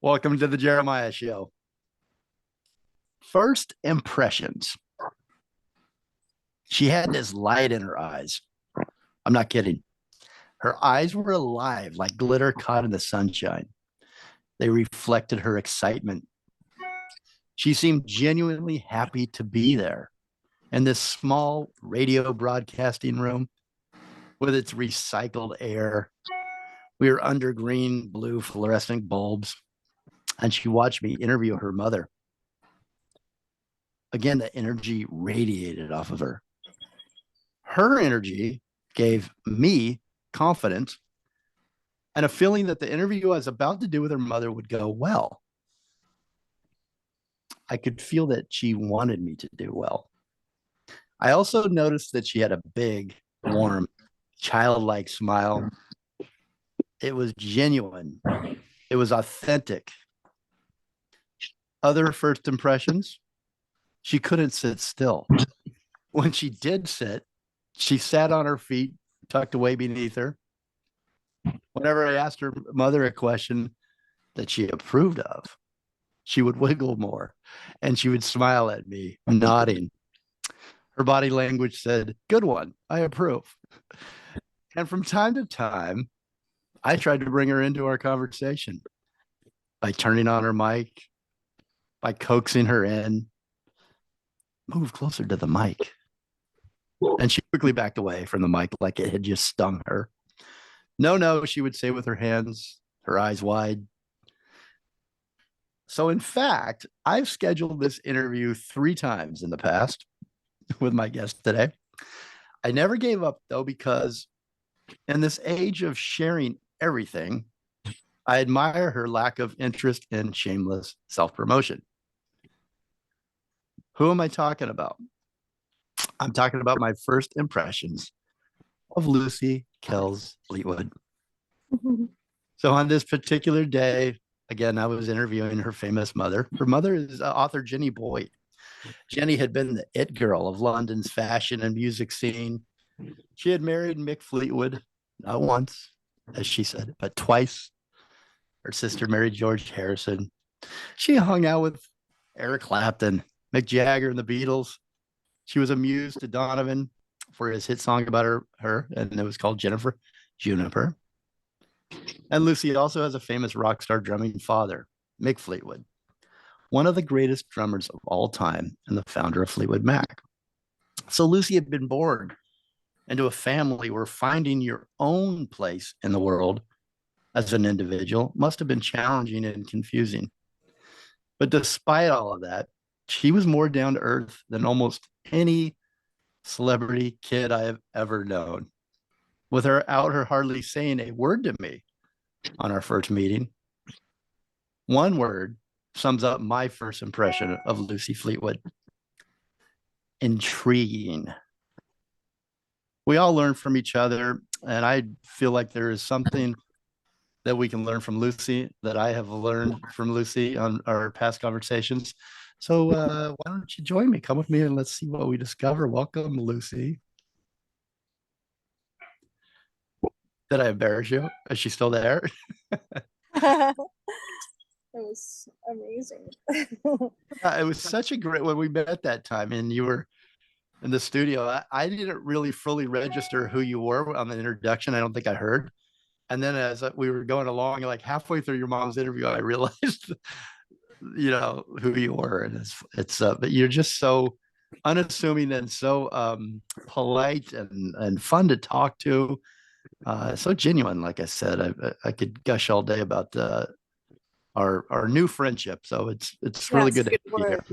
Welcome to the Jeremiah Show. First impressions. She had this light in her eyes. I'm not kidding. Her eyes were alive like glitter caught in the sunshine. They reflected her excitement. She seemed genuinely happy to be there in this small radio broadcasting room with its recycled air. We were under green, blue fluorescent bulbs, and she watched me interview her mother. Again, the energy radiated off of her. Her energy gave me confidence and a feeling that the interview I was about to do with her mother would go well. I could feel that she wanted me to do well. I also noticed that she had a big, warm, childlike smile. It was genuine, it was authentic. Other first impressions, she couldn't sit still. When she did sit, she sat on her feet, tucked away beneath her. Whenever I asked her mother a question that she approved of, she would wiggle more and she would smile at me, nodding. Her body language said, "Good one, I approve." And from time to time, I tried to bring her into our conversation by turning on her mic, by coaxing her in. Move closer to the mic. And she quickly backed away from the mic like it had just stung her. No, no, she would say with her hands, her eyes wide. So, in fact, I've scheduled this interview 3 times in the past with my guest today. I never gave up, though, because in this age of sharing everything, I admire her lack of interest in shameless self promotion. Who am I talking about? I'm talking about my first impressions of Lucy Kells Fleetwood. So, on this particular day, again, I was interviewing her famous mother. Her mother is author Jenny Boyd. Jenny had been the it girl of London's fashion and music scene. She had married Mick Fleetwood, not once, as she said, but twice. Her sister married George Harrison. She hung out with Eric Clapton, Mick Jagger, and the Beatles. She was a muse to Donovan for his hit song about her, and it was called Juniper. And Lucy also has a famous rock star drumming father, Mick Fleetwood, one of the greatest drummers of all time and the founder of Fleetwood Mac. So Lucy had been born into a family where finding your own place in the world as an individual must have been challenging and confusing. But despite all of that, she was more down to earth than almost any celebrity kid I have ever known. With her hardly saying a word to me on our first meeting, one word sums up my first impression of Lucy Fleetwood: intriguing. We all learn from each other, and I feel like there is something that we can learn from Lucy that I have learned from Lucy on our past conversations. So why don't you join me? Come with me and let's see what we discover. Welcome, Lucy. Did I embarrass you? Is she still there? It was amazing. It was such a great when we met that time, and you were in the studio. I didn't really fully register who you were on the introduction. I don't think I heard. And then as we were going along, like halfway through your mom's interview, I realized, who you were, and but you're just so unassuming and so polite and fun to talk to. So genuine. Like I said, I could gush all day about our new friendship. So it's really good to be here.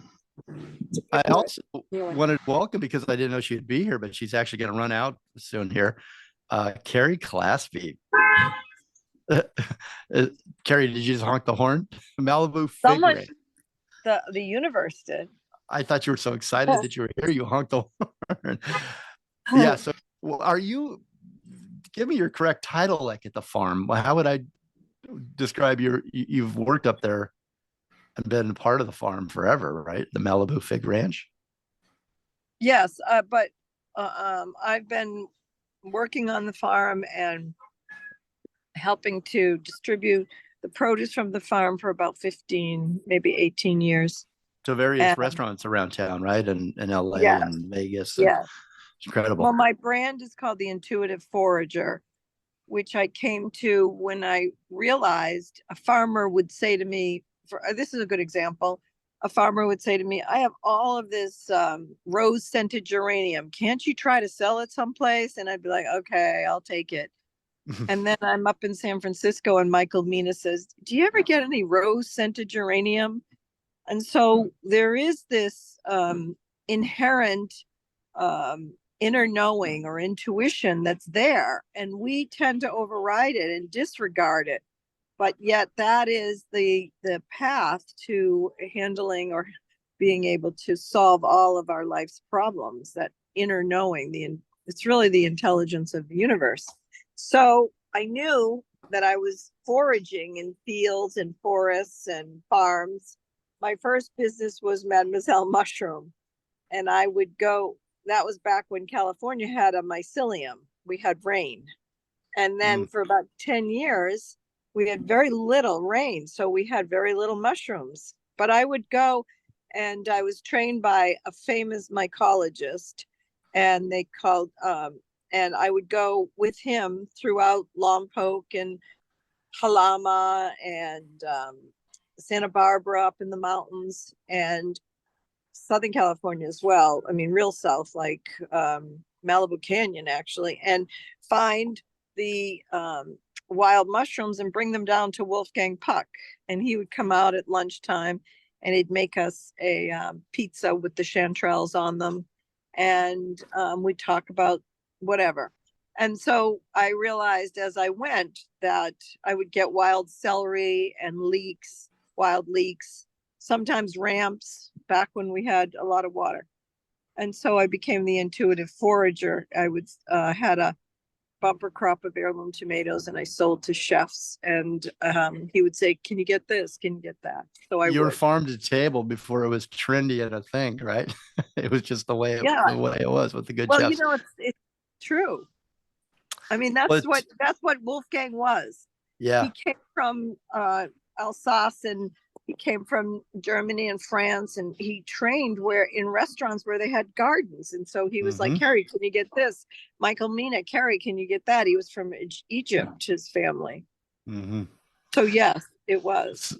I also wanted to welcome, because I didn't know she'd be here, but she's actually going to run out soon here. Carrie Claspy. Carrie, did you just honk the horn? Malibu Fig Ring. The universe did. I thought you were so excited that you were here. You honked the horn. Yeah. So, are you? Give me your correct title, like at the farm. How would I describe you've worked up there and been part of the farm forever, right? The Malibu Fig Ranch. Yes, but I've been working on the farm and helping to distribute the produce from the farm for about 15, maybe 18 years. To various And restaurants around town, right? And in LA yeah, and Vegas. And yeah. it's incredible. Well, my brand is called the Intuitive Forager, which I came to when I realized a farmer would say to me, this is a good example. A farmer would say to me, I have all of this rose scented geranium. Can't you try to sell it someplace? And I'd be like, okay, I'll take it. And then I'm up in San Francisco and Michael Mina says, do you ever get any rose scented geranium? And so there is this inherent inner knowing or intuition that's there, and we tend to override it and disregard it. But yet that is the path to handling or being able to solve all of our life's problems, that inner knowing. It's really the intelligence of the universe. So I knew that I was foraging in fields and forests and farms. My first business was Mademoiselle Mushroom, and I would go, that was back when California had a mycelium. We had rain. And then for about 10 years, we had very little rain. So we had very little mushrooms. But I would go, and I was trained by a famous mycologist, and they called, and I would go with him throughout Lompoc and Halama and Santa Barbara up in the mountains and Southern California as well. I mean, real South, like Malibu Canyon, actually, and find the wild mushrooms and bring them down to Wolfgang Puck. And he would come out at lunchtime and he'd make us a pizza with the chanterelles on them. And we'd talk about whatever. And so I realized as I went that I would get wild celery and leeks, wild leeks, sometimes ramps, back when we had a lot of water. And so I became the intuitive forager. I would had a bumper crop of heirloom tomatoes and I sold to chefs, and he would say, can you get this? Can you get that? So you were farm to table before it was trendy and a thing, right? It was just the way it was with the good chefs. Well, you know, it's true. I mean, that's what Wolfgang was. Yeah. He came from Alsace, and he came from Germany and France, and he trained in restaurants where they had gardens. And so he was like, Carrie, can you get this? Michael Mina, Carrie, can you get that? He was from Egypt, his family. So yes, it was.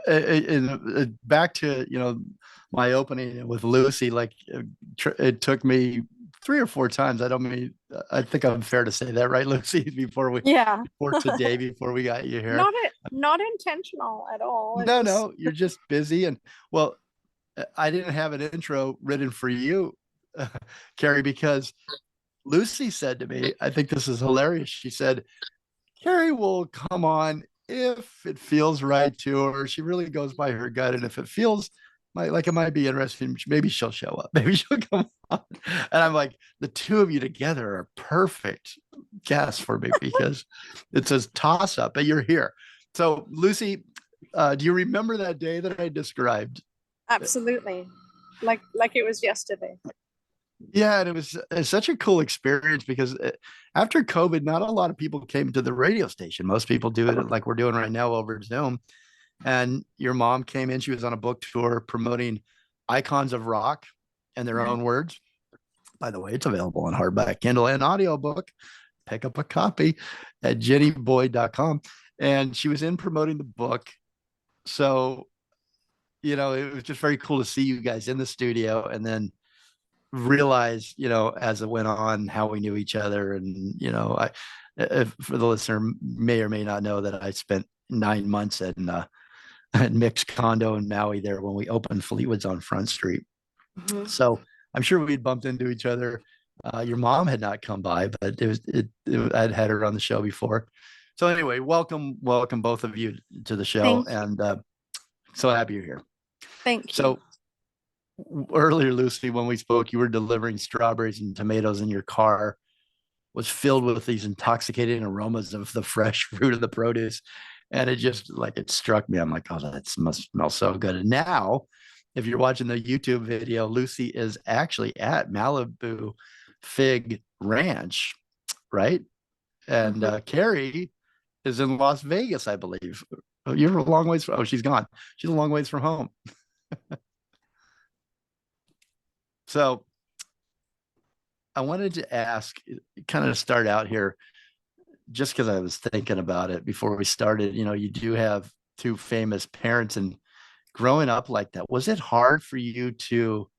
And back to, you know, my opening with Lucy, like it took me 3 or 4 times. I think I'm fair to say that, right, Lucy? Before today, before we got you here. Not intentional at all. No, you're just busy. And well, I didn't have an intro written for you, Carrie, because Lucy said to me, I think this is hilarious. She said, Carrie will come on if it feels right to her. She really goes by her gut. And if it feels like it might be interesting, maybe she'll show up. Maybe she'll come on. And I'm like, the two of you together are perfect guests for me because it's a toss up, but you're here. So Lucy, do you remember that day that I described? Absolutely. Like it was yesterday. Yeah, and it's such a cool experience because after COVID, not a lot of people came to the radio station. Most people do it like we're doing right now over Zoom. And your mom came in. She was on a book tour promoting Icons of Rock in their own words. By the way, it's available on hardback, Kindle, and audiobook. Pick up a copy at jennyboy.com. And she was in promoting the book. So, you know, it was just very cool to see you guys in the studio and then realize, you know, as it went on, how we knew each other. And, you know, for the listener may or may not know that I spent 9 months at Mick's condo in Maui there when we opened Fleetwood's on Front Street. So I'm sure we'd bumped into each other. Your mom had not come by, but I'd had her on the show before. So anyway, welcome both of you to the show. And so happy you're here. Thank you. So earlier, Lucy, when we spoke, you were delivering strawberries and tomatoes, and your car was filled with these intoxicating aromas of the fresh fruit of the produce. And it just it struck me. I'm like, oh, that must smell so good. And now, if you're watching the YouTube video, Lucy is actually at Malibu Fig Ranch, right? And Carrie is in Las Vegas, I believe. Oh, you're a long ways from, oh, she's gone. She's a long ways from home. So I wanted to ask, kind of start out here, just because I was thinking about it before we started. You do have two famous parents, and growing up like that, was it hard for you to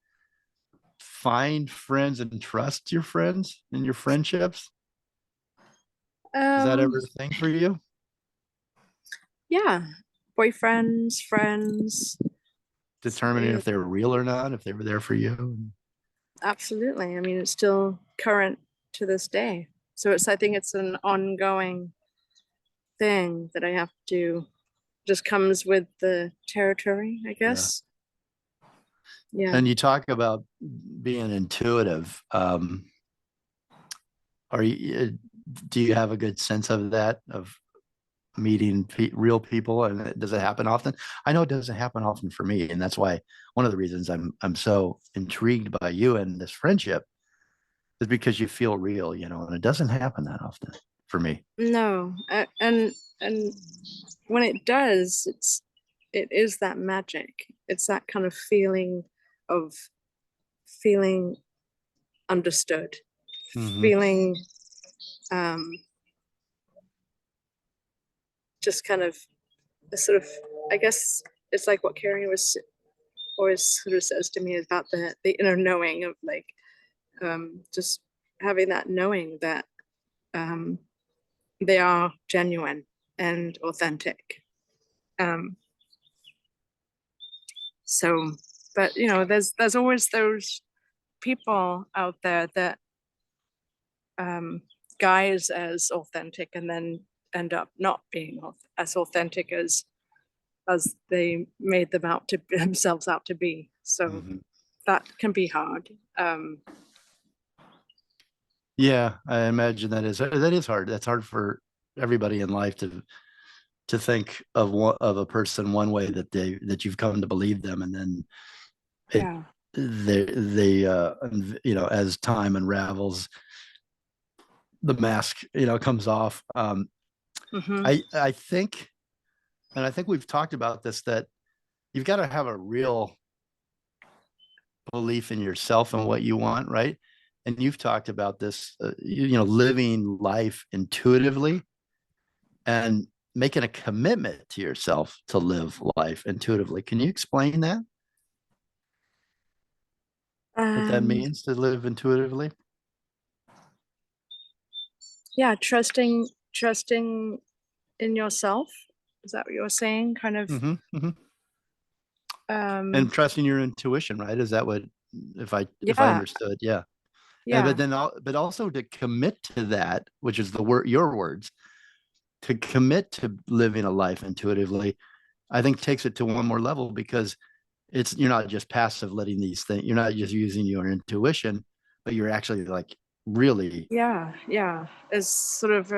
find friends and trust your friends and your friendships? Is that Um, ever a thing for you? yeah, boyfriends, friends. Determining Yeah, if they were real or not, if they were there for you? absolutely. I mean, it's still current to this day. So I think it's an ongoing thing that I have to, just comes with the territory, I Yeah. guess. Yeah. And you talk about being intuitive. Are you, do you have a good sense of that, of meeting real people? And does it happen often? I know it doesn't happen often for me, and that's why one of the reasons I'm so intrigued by you and this friendship is because you feel real, and it doesn't happen that often for me. No, and when it does, it is that magic. It's that kind of feeling of feeling understood, Mm-hmm. feeling um just kind of a sort of, I guess it's like what Carrie was always sort of says to me about the inner knowing of like just having that knowing that um they are genuine and authentic. Um so but there's always those people out there that guise as authentic and then end up not being as authentic as they made them out to themselves out to be. So Mm-hmm. that can be hard. Yeah, I imagine that is hard. That's hard for everybody in life to think of a person one way that you've come to believe them, and then it Yeah. they as time unravels, the mask comes off. Mm-hmm. I think, and I think we've talked about this, that you've got to have a real belief in yourself and what you want, right? And you've talked about this, living life intuitively and making a commitment to yourself to live life intuitively. Can you explain that? What that um means to live intuitively? yeah, trusting in yourself, is that what you're saying, kind of? Mm-hmm, mm-hmm. um And trusting your intuition, right? Is that what, if I yeah, understood? Yeah. And yeah, but also to commit to that, which is the word, your words, to commit to living a life intuitively, I think takes it to one more level, because you're not just passive letting these things, you're not just using your intuition, but you're actually like really yeah, as sort of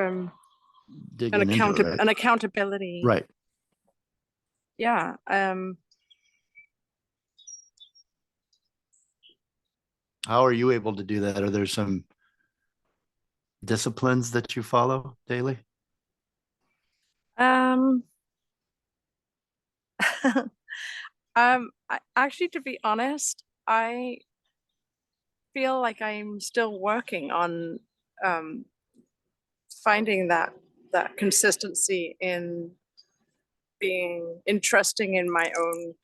digging into it, right? an accountability. Right. Yeah. How are you able to do that? Are there some disciplines that you follow daily? um actually, to be honest, I feel like I'm still working on um finding that consistency in trusting in my own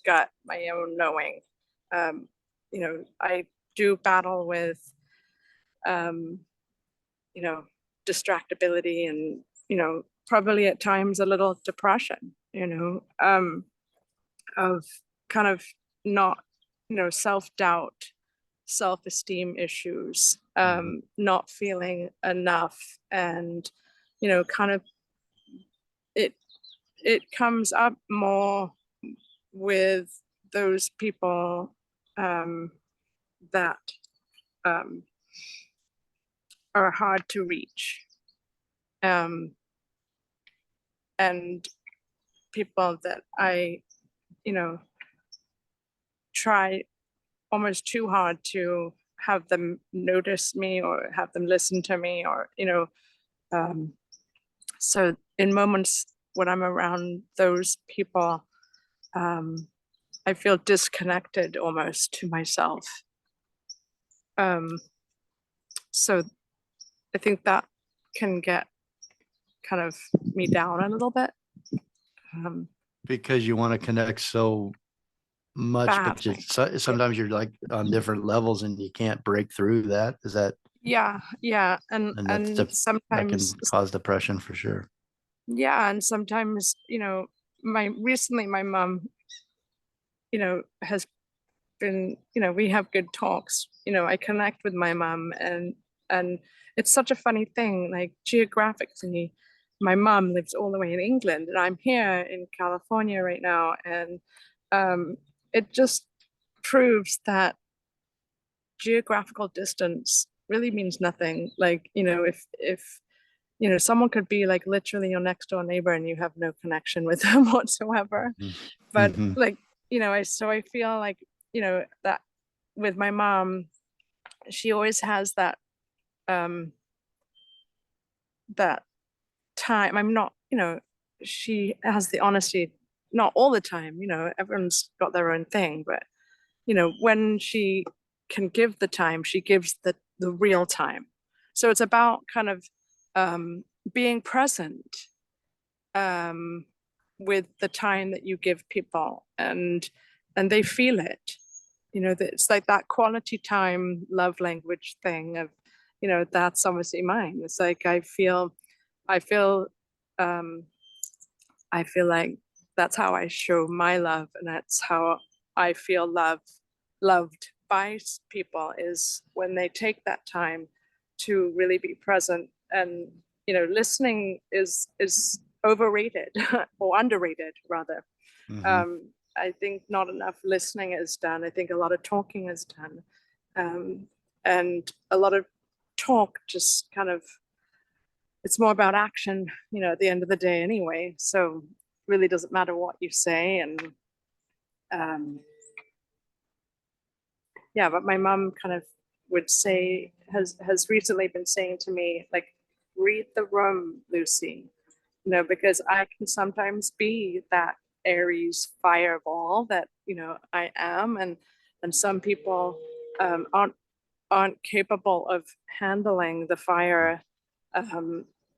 gut, my own knowing. I do battle with um, you know, distractibility and, probably at times a little depression, of kind of not, self-doubt, self-esteem issues, Mhm. not feeling enough, and, kind of it it comes up more with those people um, that um, are hard to reach, um, and people that I, you know, try almost too hard to have them notice me or have them listen to me, or um, so in moments when I'm around those people, I feel disconnected almost to myself. So I think that can get kind of me down a little bit. Because you want to connect so much, but sometimes you're like on different levels and you can't break through that. Is that? Yeah. And sometimes that can cause depression for sure. Yeah. And sometimes, recently my mom, has been, we have good talks, I connect with my mom, and it's such a funny thing, like geographically, my mom lives all the way in England and I'm here in California right now. And it just proves that geographical distance really means nothing. Like, if someone could be like literally your next door neighbor and you have no connection with them whatsoever. But like, I feel like, that with my mom, she always has that that time. I'm not, she has the honesty, not all the time, everyone's got their own thing, but when she can give the time, she gives the real time. So it's about kind of being present with the time that you give people, and they feel it. It's like that quality time love language thing of, that's obviously mine. It's like I feel like that's how I show my love, and that's how I feel loved by people, is when they take that time to really be present. And listening is overrated or underrated rather. I think not enough listening is done. I think a lot of talking is done, and a lot of talk just kind of, it's more about action, at the end of the day anyway. So it really doesn't matter what you say. And yeah, but my mom kind of would say, has recently been saying to me, like, read the room, Lucy, because I can sometimes be that Aries fireball that, I am. And some people aren't capable of handling the fire,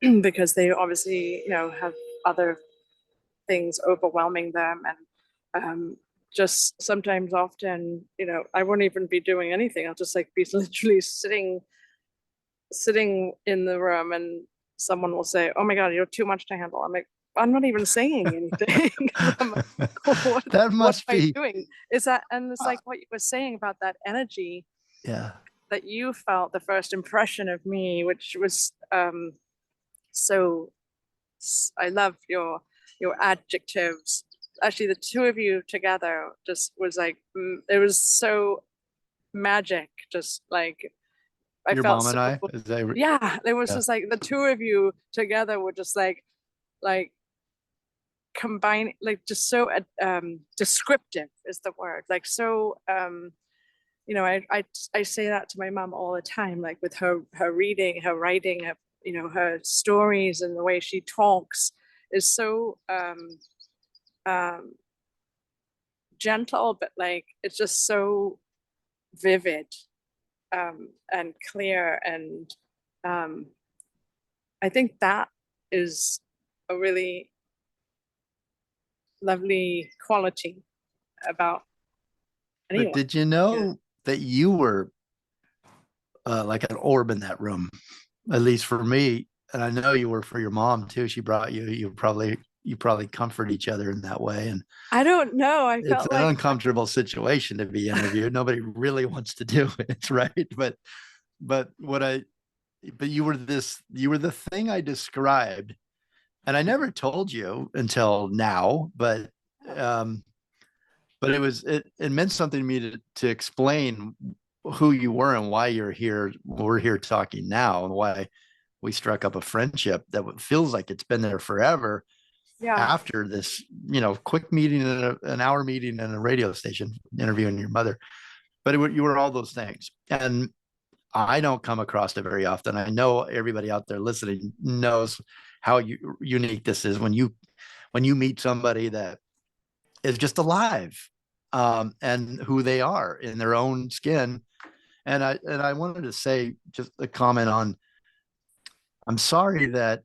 because they obviously, have other things overwhelming them. And just sometimes often, I won't even be doing anything. I'll just like be literally sitting in the room, and someone will say, "Oh my God, you're too much to handle." I'm like, I'm not even saying anything. That must what am be I doing? Is that, and it's like what you were saying about that energy. Yeah. That you felt, the first impression of me, which was so, I love your adjectives. Actually, the two of you together just was like, it was so magic. Just like, I Your felt mom and I, is that, yeah, it was yeah. just like the two of you together were just like combine, like just so descriptive is the word. Like so, I say that to my mom all the time, like with her reading, her writing, her stories, and the way she talks is so gentle, but like it's just so vivid and clear. And I think that is a really lovely quality about anyone. But did you know that you were like an orb in that room? At least for me, and I know you were for your mom too. She brought you. You probably comfort each other in that way. And I don't know. I it's felt an like uncomfortable situation to be interviewed. Nobody really wants to do it, right? But you were the thing I described, and I never told you until now. But it meant something to me to explain who you were and why you're here. We're here talking now, and why we struck up a friendship that feels like it's been there forever. yeah. After this, quick meeting and an hour meeting in a radio station interviewing your mother, but you were all those things. And I don't come across it very often. I know everybody out there listening knows how unique this is when you meet somebody that is just alive, and who they are in their own skin. And I wanted to say just a comment on, I'm sorry that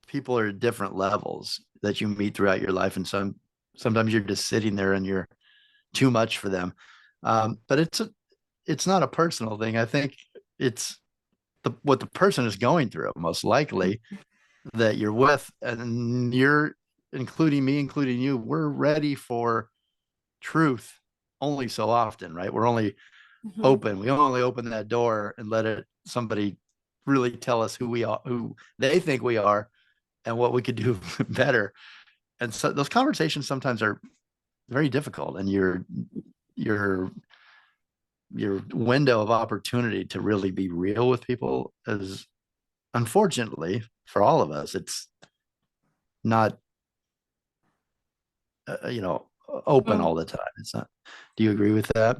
people are at different levels that you meet throughout your life, and sometimes you're just sitting there and you're too much for them. But it's not a personal thing. I think it's what the person is going through, most likely, that you're with, and you're, including me, including you, we're ready for truth only so often, right? We're only open. We only open that door and let somebody really tell us who we are, who they think we are, and what we could do better. And so those conversations sometimes are very difficult, and your window of opportunity to really be real with people is, unfortunately for all of us, it's not open all the time. It's not. Do you agree with that?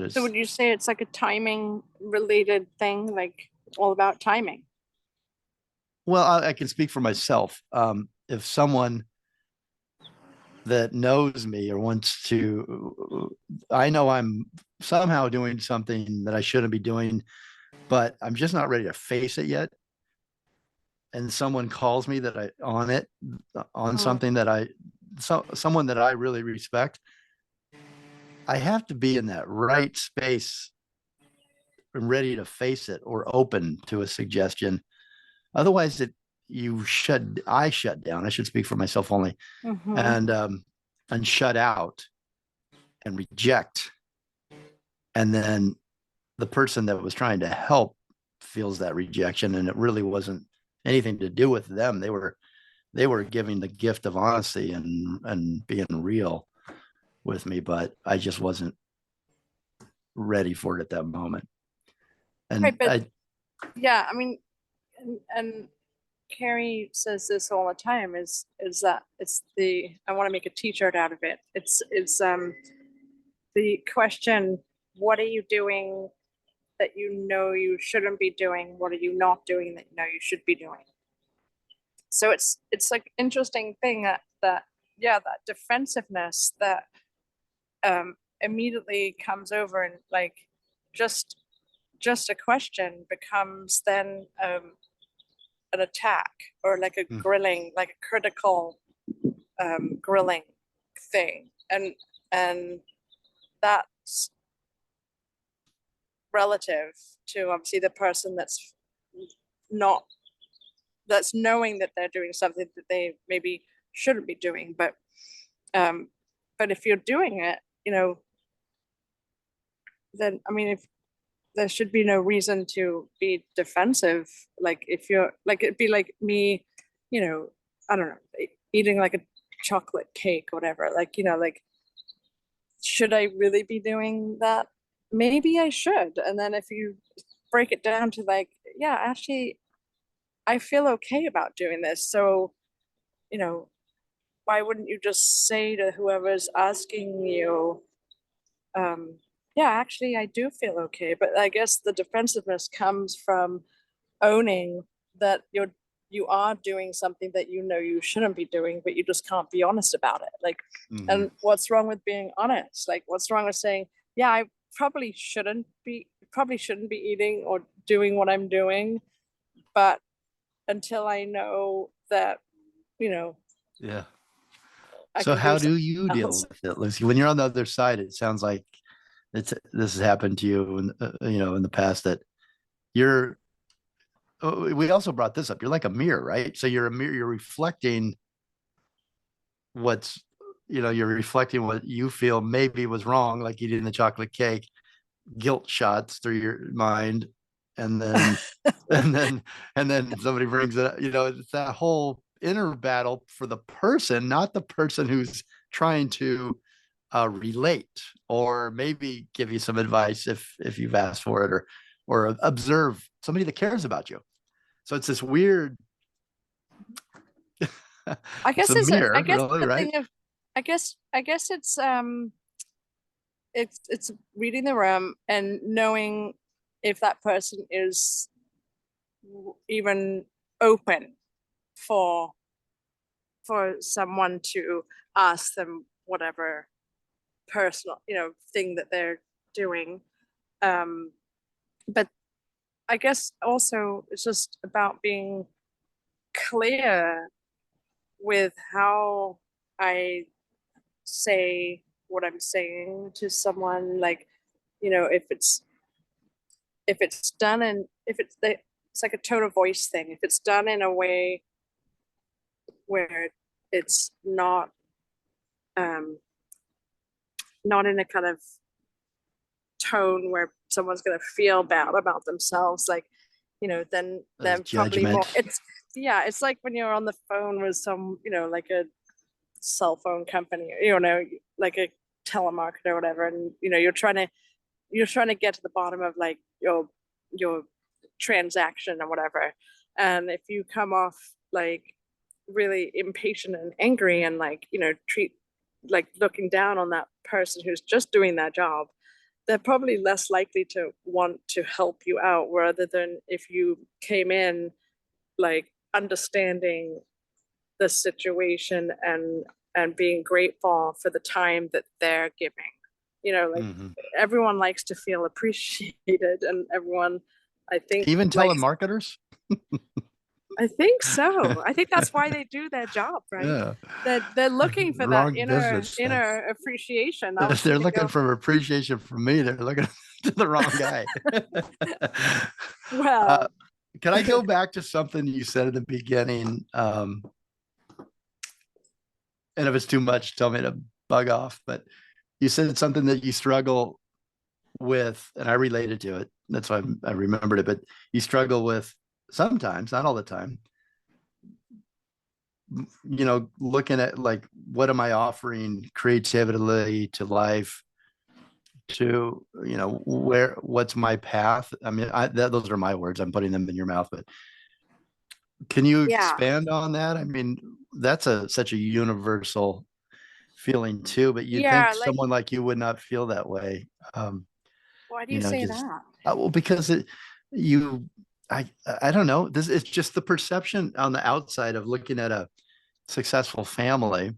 So would you say it's like a timing related thing, like all about timing? Well, I can speak for myself. If someone that knows me or wants to, I know I'm somehow doing something that I shouldn't be doing, but I'm just not ready to face it yet. And someone calls me on something that someone that I really respect, I have to be in that right space and ready to face it or open to a suggestion. Otherwise, I shut down. I should speak for myself only, and shut out and reject. And then the person that was trying to help feels that rejection, and it really wasn't anything to do with them. They were giving the gift of honesty and being real with me, but I just wasn't ready for it at that moment. And right, but yeah, I mean, and Carrie says this all the time, is that it's I want to make a t-shirt out of it. It's the question, what are you doing that you know you shouldn't be doing? What are you not doing that you know you should be doing? So it's like interesting thing that defensiveness that immediately comes over, and like just a question becomes then an attack, or like a grilling, like a critical grilling thing, and that's relative to obviously the person that's knowing that they're doing something that they maybe shouldn't be doing, but if you're doing it, then I mean, if there should be no reason to be defensive. Like if you're like, it'd be like me, I don't know, eating like a chocolate cake or whatever, like, like, should I really be doing that? Maybe I should. And then if you break it down to like, yeah, actually, I feel okay about doing this. So, why wouldn't you just say to whoever's asking you, yeah, actually, I do feel okay. But I guess the defensiveness comes from owning that you are doing something that you shouldn't be doing, but you just can't be honest about it. Like, and what's wrong with being honest? Like, what's wrong with saying, yeah, I probably shouldn't be eating or doing what I'm doing, but until I know that, yeah. So how do you deal with it, Lucy? When you're on the other side, it sounds like this has happened to you, in the past, that you're. We also brought this up. You're like a mirror, right? So you're a mirror. You're reflecting you're reflecting what you feel maybe was wrong, like eating the chocolate cake, guilt shots through your mind, and then and then somebody brings it up. It's that whole inner battle for the person, not the person who's trying to relate or maybe give you some advice if you've asked for it, or observe somebody that cares about you. So it's this weird. I guess it's a mirror, I guess really, the right? thing of I guess it's reading the room and knowing if that person is even open for someone to ask them whatever personal, thing that they're doing. But I guess also it's just about being clear with how I say what I'm saying to someone. Like, if it's done, and it's like a tone of voice thing. If it's done in a way where it's not in a kind of tone where someone's going to feel bad about themselves, like, then probably more. It's like when you're on the phone with some, like a cell phone company, like a telemarketer or whatever, and you're trying to get to the bottom of like your transaction or whatever, and if you come off like really impatient and angry and like treat like looking down on that person who's just doing their job, they're probably less likely to want to help you out, rather than if you came in like understanding the situation and being grateful for the time that they're giving. Like everyone likes to feel appreciated, and everyone, I think, even telemarketers. I think so. I think that's why they do their job, right? Yeah. They're looking for Wrong that business, inner appreciation. If they're looking for appreciation from me, they're looking to the wrong guy. Well, can I go back to something you said at the beginning? And if it's too much, tell me to bug off. But you said something that you struggle with, and I related to it. That's why I remembered it. But you struggle with sometimes, not all the time, looking at like, what am I offering creatively to life, to, what's my path? I mean, those are my words. I'm putting them in your mouth, but can you expand on that? I mean, that's such a universal feeling too, but you'd think someone like you would not feel that way. Why do you say that? Well, because I don't know. It's just the perception on the outside of looking at a successful family,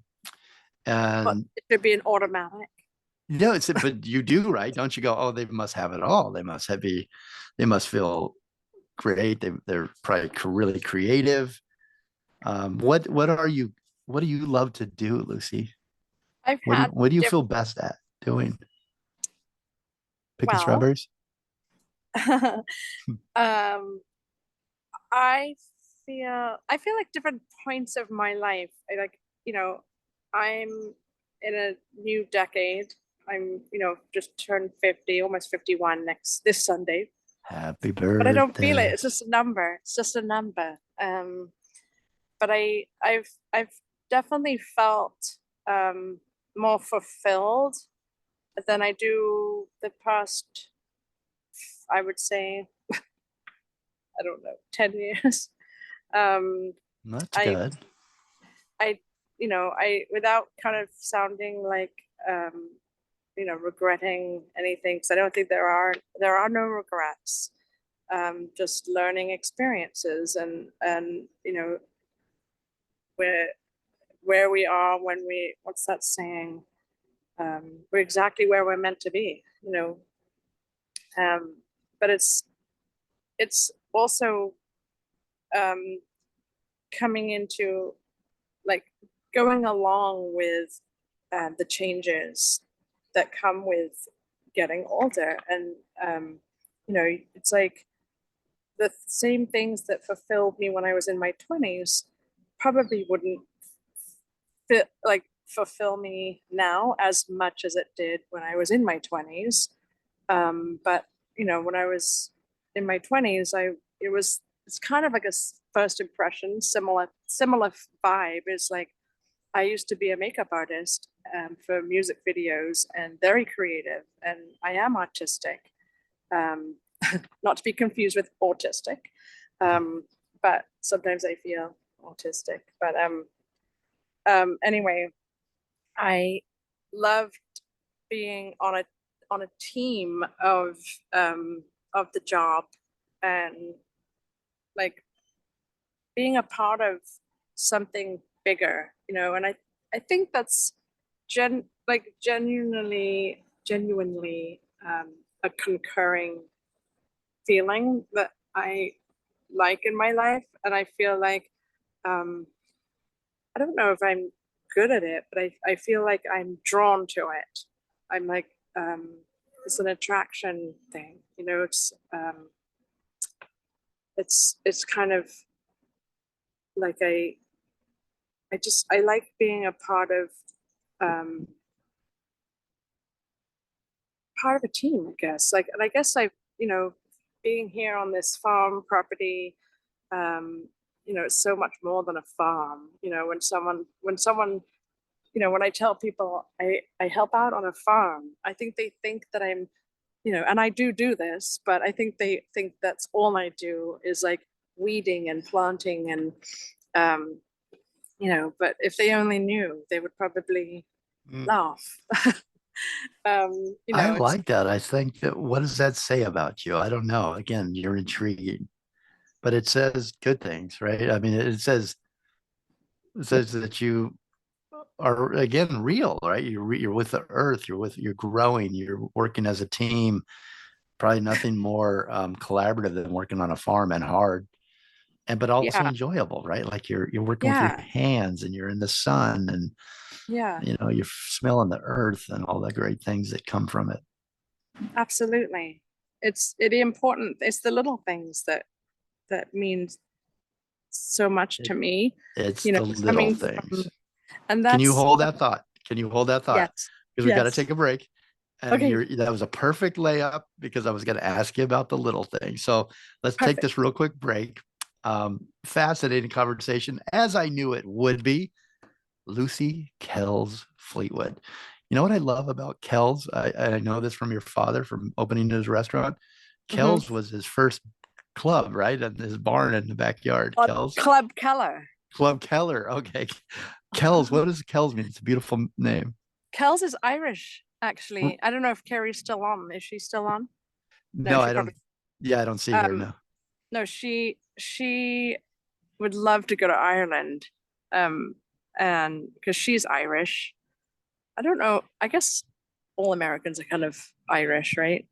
and it should be an automatic. But you do, right? Don't you go, oh, they must have it all. They must feel great. They're probably really creative. What do you love to do, Lucy? What do you feel best at doing? Picking strawberries? I feel like different points of my life. I'm in a new decade. I'm, just turned 50, almost 51 this Sunday. Happy birthday. But I don't feel it. It's just a number. It's just a number. But I've definitely felt more fulfilled than I do the past, I would say, I don't know, 10 years. That's good. I without kind of sounding like regretting anything, because I don't think there are no regrets. Just learning experiences, and where we are when what's that saying? We're exactly where we're meant to be, but it's also coming into like going along with the changes that come with getting older, and it's like the same things that fulfilled me when I was in my 20s probably wouldn't fulfill me now as much as it did when I was in my 20s. But when I was in my 20s, it's kind of like a first impression, similar vibe. Is like, I used to be a makeup artist for music videos, and very creative, and I am artistic, not to be confused with autistic, but sometimes I feel autistic. But anyway, I loved being on a team of the job, and like being a part of something bigger, you know. And I think that's genuinely a concurring feeling that I like in my life. And I feel like I don't know if I'm good at it, but I feel like I'm drawn to it. I'm like it's an attraction thing, you know. It's kind of like I like being a um part of a team, I guess. Like, and I guess you know, being here on this farm property, you know, it's so much more than a farm. You know, when someone, you know, when I tell people I help out on a farm, I think they think that I'm, you know, and I do this, but I think they think that's all I do is like weeding and planting and, you know, but if they only knew, they would probably laugh. You I know, it's like that. I think that what does that say about you? I don't know. Again, you're intriguing, but it says good things, right? I mean, it says that you are again real, right? You're with the earth. You're growing. You're working as a team. Probably nothing more collaborative than working on a farm and hard, and but also yeah, enjoyable, right? Like you're working with your yeah, hands and you're in the sun and yeah, you know you're smelling the earth and all the great things that come from it. absolutely. It's important. It's the little things that means so much it to me, it's you know, the little coming things. from, and Can you that's hold that thought? Can you hold that thought? yes, Because we got to yes. take a break. And Okay, that was a perfect layup because I was going to ask you about the little things. So let's take perfect. this real quick break. Fascinating conversation, as I knew it would be. Lucy Kells Fleetwood. You know what I love about Kells? I know this from your father from opening his restaurant. Hmm. Kells was his first club, right? And his barn in the backyard. Kells. Club Keller. Club Keller. Okay. Kells. What does Kells mean? It's a beautiful name. Kells is Irish, actually. I don't know if Carrie's still on. Is she still on? No, No, she I don't. probably. Yeah, I don't see her. Um, No. no, she would love to go to Ireland, um, and because she's Irish. I don't know. I guess all Americans are kind of Irish, right?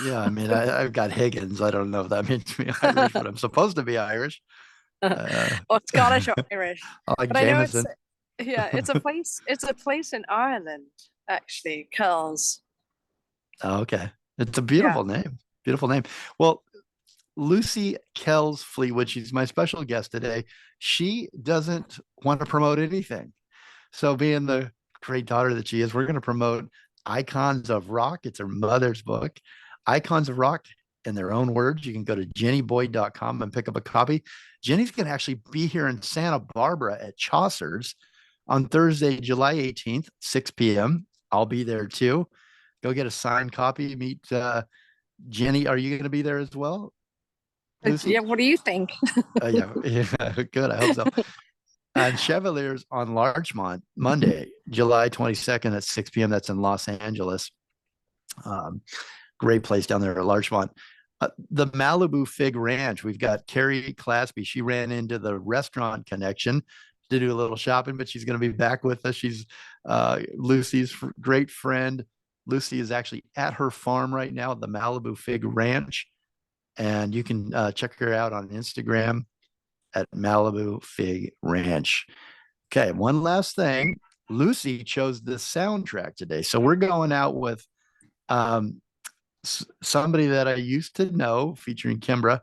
Yeah, I mean, I've got Higgins. I don't know if that means me Irish, but I'm supposed to be Irish. Or Scottish or Irish. I like But I know it's Jameson. yeah, it's a place. It's a place in Ireland, actually. Kells. Oh, okay. It's a Yeah. beautiful name. Beautiful name. Well, Lucy Kells Fleetwood, she's my special guest today. She doesn't want to promote anything. So, being the great daughter that she is, we're going to promote Icons of Rock. It's her mother's book, Icons of Rock in their own words. You can go to jennyboyd.com and pick up a copy. Jenny's going to actually be here in Santa Barbara at Chaucer's on Thursday, July 18th, 6 p.m. I'll be there too. Go get a signed copy. Meet Jenny. Are you going to be there as well, Yeah. Lucy? What do you think? Yeah, yeah, good. I hope so. And Chevalier's on Larchmont Monday, July 22nd at 6 p.m. That's in Los Angeles. Um, Great place down there at Larchmont. The Malibu Fig Ranch, we've got Carrie Claspy. She ran into the restaurant connection to do a little shopping, but she's going to be back with us. She's Lucy's great friend. Lucy is actually at her farm right now at the Malibu Fig Ranch. And you can check her out on Instagram at Malibu Fig Ranch. Okay, one last thing. Lucy chose the soundtrack today. So we're going out with um, somebody that I used to know featuring Kimbra,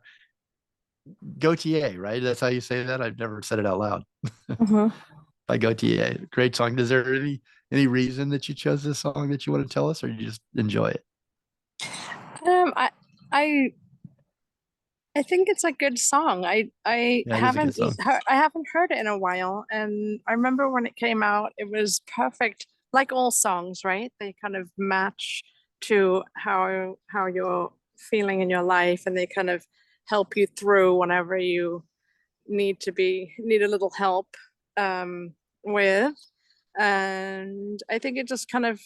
Gotye, right? That's how you say that. I've never said it out loud. Mhm. By Gotye. Great song. Is there any reason that you chose this song that you want to tell us, or you just enjoy it? Um, I, I, I think it's a good song. Yeah, it is a good song. I haven't heard it in a while, and I remember when it came out, it was perfect. Like all songs, right? They kind of match to how you're feeling in your life, and they kind of help you through whenever you need a little help with. And I think it just kind of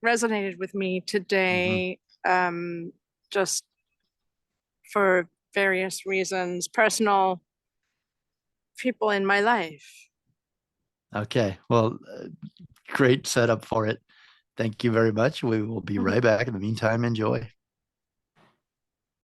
resonated with me Mhm. today, just for various reasons, personal people in my life. Okay. Well, great setup for it. Thank you very much. We will be right back. In the meantime, enjoy.